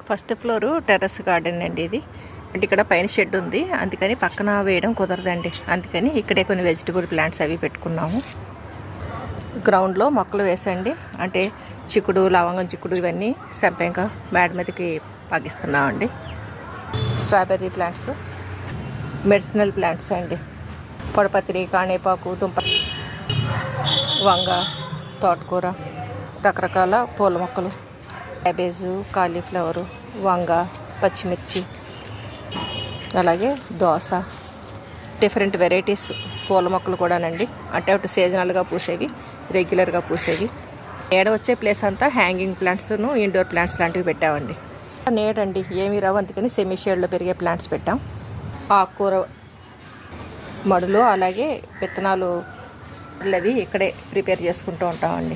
First floor terrace garden అండి ఇది. అంటే ఇక్కడ పైన షెడ్ ఉంది, అందుకని పక్కన వేయడం కుదరదండి. అందుకని ఇక్కడే కొన్ని వెజిటబుల్ ప్లాంట్స్ అవి పెట్టుకున్నాము. గ్రౌండ్లో మొక్కలు వేసండి, అంటే చిక్కుడు, లవంగం చిక్కుడు ఇవన్నీ సంపెంగా మేడ మీదకి పాకిస్తున్నామండి. స్ట్రాబెర్రీ ప్లాంట్స్, మెడిసినల్ ప్లాంట్స్ అండి. పొడపత్రి, కాణేపాకు, దుంప, వంగ, తోటకూర, రకరకాల పూల మొక్కలు, క్యాబేజు, కాలీఫ్లవరు, వంగ, పచ్చిమిర్చి, అలాగే దోస, డిఫరెంట్ వెరైటీస్ పూల మొక్కలు కూడానండి. అంటే అటు సీజనల్గా పూసేవి, రెగ్యులర్గా పూసేవి. నీడ వచ్చే ప్లేస్ అంతా హ్యాంగింగ్ ప్లాంట్స్ను, ఇండోర్ ప్లాంట్స్ లాంటివి పెట్టామండి. నీడండి ఏమీ రావు, అందుకని సెమీ షేడ్లో పెరిగే ప్లాంట్స్ పెట్టాం. ఆకుకూర మడులు, అలాగే విత్తనాలు అవి ఇక్కడే ప్రిపేర్ చేసుకుంటూ ఉంటామండి.